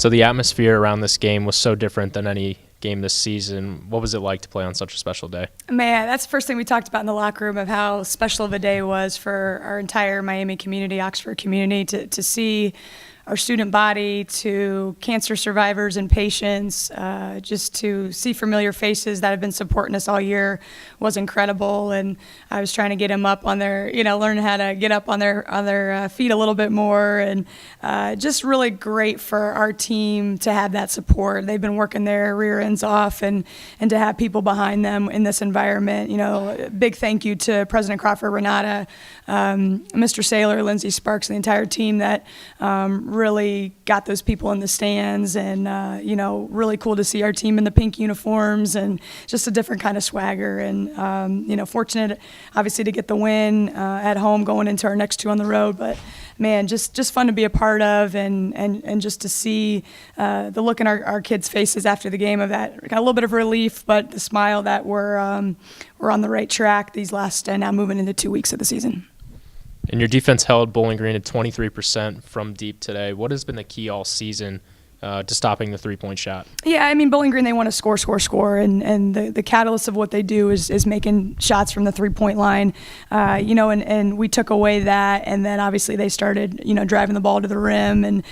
So the atmosphere around this game was so different than any game this season. What was it like to play on such a special day? Man, that's the first thing we talked about in the locker room, of how special of a day was for our entire Miami community, Oxford community, to see our student body, to cancer survivors and patients, just to see familiar faces that have been supporting us all year was incredible. And I was trying to get them up on their, learn how to get up on their feet a little bit more, and just really great for our team to have that support. They've been working their rear ends off, and to have people behind them in this environment. Big thank you to President Crawford, Renata, Mr. Saylor, Lindsay Sparks, and the entire team that really got those people in the stands. And really cool to see our team in the pink uniforms, and just a different kind of swagger. And fortunate obviously to get the win at home, going into our next two on the road. But man, just fun to be a part of, and just to see the look in our kids' faces after the game, of that got a little bit of relief, but the smile that we're on the right track these last, now moving into 2 weeks of the season. And your defense held Bowling Green at 23% from deep today. What has been the key all season to stopping the three-point shot? Yeah, I mean, Bowling Green, they want to score, and the catalyst of what they do is making shots from the three-point line, and we took away that, and then obviously they started, driving the ball to the rim, and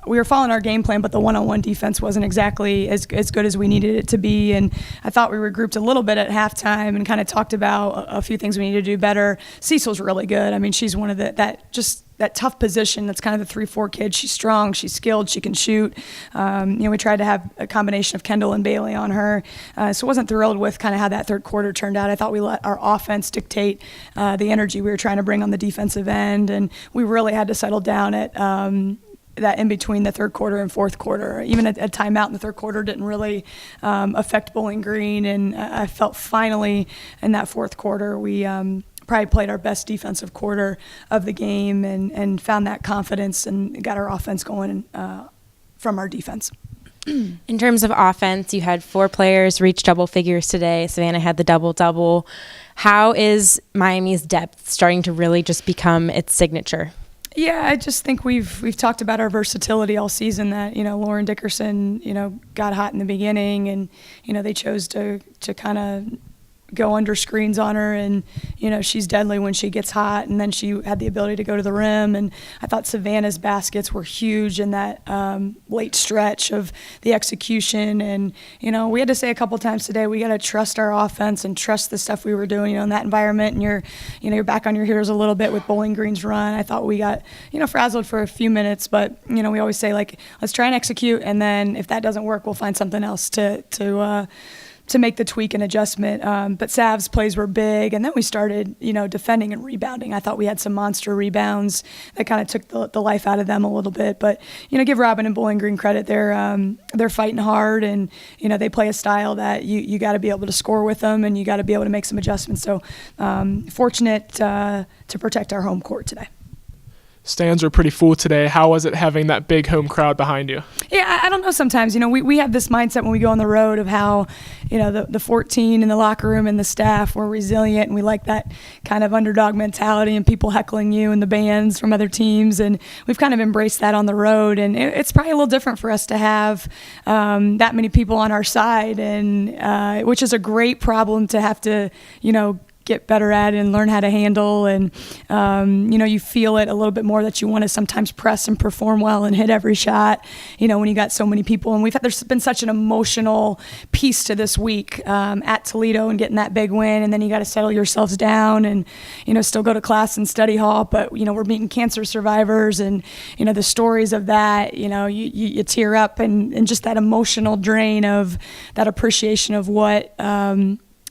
we were following our game plan, but the one-on-one defense wasn't exactly as good as we needed it to be. And I thought we regrouped a little bit at halftime and kind of talked about a few things we need to do better. Cecil's really good. I mean, she's one of that tough position. That's kind of the 3-4 kid. She's strong, she's skilled, she can shoot. We tried to have a combination of Kendall and Bailey on her. So wasn't thrilled with kind of how that third quarter turned out. I thought we let our offense dictate the energy we were trying to bring on the defensive end, and we really had to settle down at that in between the third quarter and fourth quarter. Even a timeout in the third quarter didn't really affect Bowling Green, and I felt finally in that fourth quarter we probably played our best defensive quarter of the game, and found that confidence and got our offense going from our defense. In terms of offense, you had 4 players reach double figures today. Savannah had the double-double. How is Miami's depth starting to really just become its signature? Yeah, I just think we've talked about our versatility all season, that, Lauren Dickerson, got hot in the beginning, and, they chose to kind of go under screens on her, and she's deadly when she gets hot, and then she had the ability to go to the rim. And I thought Savannah's baskets were huge in that late stretch of the execution. And we had to say a couple times today, we got to trust our offense and trust the stuff we were doing in that environment. And you're back on your heels a little bit with Bowling Green's run. I thought we got frazzled for a few minutes, but we always say, like, let's try and execute, and then if that doesn't work, we'll find something else to make the tweak and adjustment. But Sav's plays were big, and then we started, defending and rebounding. I thought we had some monster rebounds that kind of took the life out of them a little bit. But, give Robin and Bowling Green credit. They're fighting hard, and, they play a style that you got to be able to score with them, and you got to be able to make some adjustments. So fortunate to protect our home court today. Stands were pretty full today. How was it having that big home crowd behind you? Yeah, I don't know. Sometimes, we have this mindset when we go on the road of how, the 14 in the locker room and the staff were resilient, and we like that kind of underdog mentality and people heckling you and the bands from other teams. And we've kind of embraced that on the road. And it's probably a little different for us to have that many people on our side, and which is a great problem to have to, get better at and learn how to handle. And you feel it a little bit more, that you want to sometimes press and perform well and hit every shot, when you got so many people. And there's been such an emotional piece to this week at Toledo and getting that big win, and then you got to settle yourselves down and still go to class and study hall. But we're meeting cancer survivors, and the stories of that, you tear up, and just that emotional drain of that appreciation of what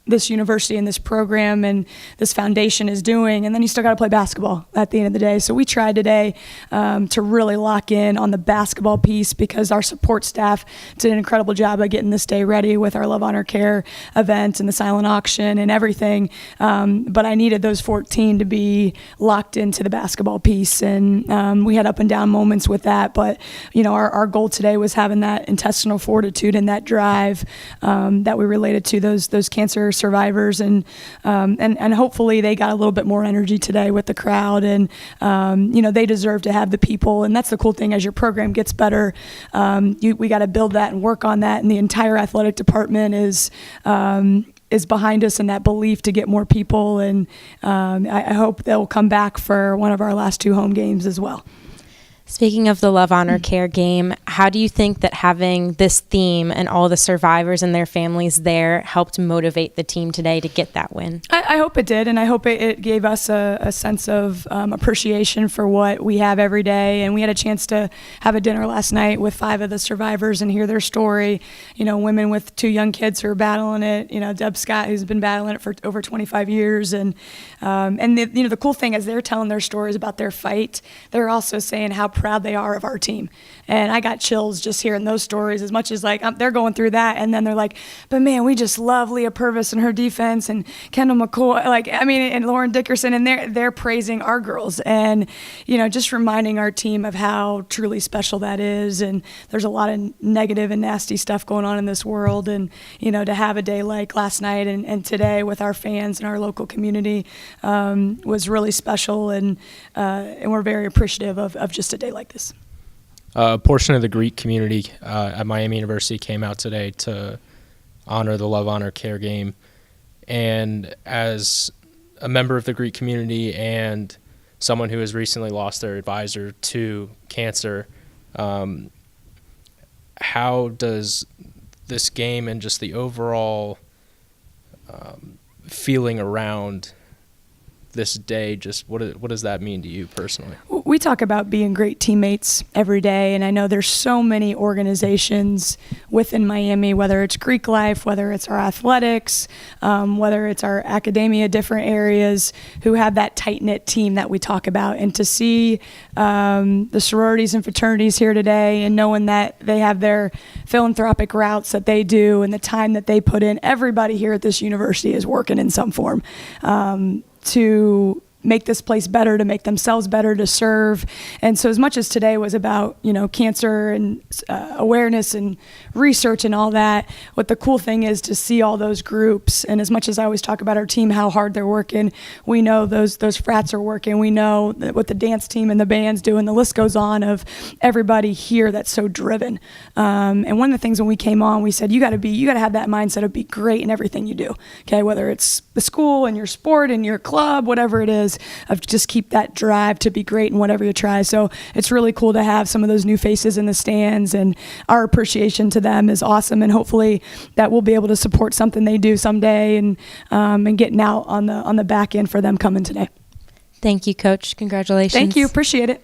this university and this program and this foundation is doing. And then you still got to play basketball at the end of the day. So we tried today to really lock in on the basketball piece, because our support staff did an incredible job of getting this day ready with our Love, Honor, Care event and the silent auction and everything. But I needed those 14 to be locked into the basketball piece. And we had up and down moments with that. But, our goal today was having that intestinal fortitude and that drive that we related to those cancer survivors, and hopefully they got a little bit more energy today with the crowd, and they deserve to have the people, and that's the cool thing. As your program gets better, we got to build that and work on that, and the entire athletic department is behind us in that belief to get more people, and I hope they'll come back for one of our last 2 home games as well. Speaking of the Love, Honor, Care game, how do you think that having this theme and all the survivors and their families there helped motivate the team today to get that win? I hope it did, and I hope it gave us a sense of appreciation for what we have every day. And we had a chance to have a dinner last night with 5 of the survivors and hear their story. Women with 2 young kids who are battling it. Deb Scott, who's been battling it for over 25 years, and the cool thing is they're telling their stories about their fight. They're also saying how proud they are of our team. And I got chills just hearing those stories, as much as they're going through that, and then they're like, but man, we just love Leah Purvis and her defense, and Kendall McCoy, and Lauren Dickerson, and they're praising our girls, and just reminding our team of how truly special that is. And there's a lot of negative and nasty stuff going on in this world, and to have a day like last night and today with our fans and our local community was really special, and we're very appreciative of just a day like this. A portion of the Greek community at Miami University came out today to honor the Love, Honor, Care game. And as a member of the Greek community and someone who has recently lost their advisor to cancer, how does this game and just the overall feeling around this day, just what does that mean to you personally? We talk about being great teammates every day, and I know there's so many organizations within Miami, whether it's Greek Life, whether it's our athletics, whether it's our academia, different areas, who have that tight-knit team that we talk about. And to see the sororities and fraternities here today, and knowing that they have their philanthropic routes that they do and the time that they put in, everybody here at this university is working in some form to make this place better, to make themselves better, to serve. And so as much as today was about, cancer and awareness and research and all that, what the cool thing is to see all those groups. And as much as I always talk about our team, how hard they're working, we know those frats are working. We know that what the dance team and the band's doing. The list goes on of everybody here that's so driven. And one of the things when we came on, we said, you got to have that mindset of be great in everything you do. Okay, whether it's the school and your sport and your club, whatever it is, of just keep that drive to be great in whatever you try. So it's really cool to have some of those new faces in the stands, and our appreciation to them is awesome. And hopefully that we'll be able to support something they do someday, and getting out on the back end for them coming today. Thank you, Coach. Congratulations. Thank you. Appreciate it.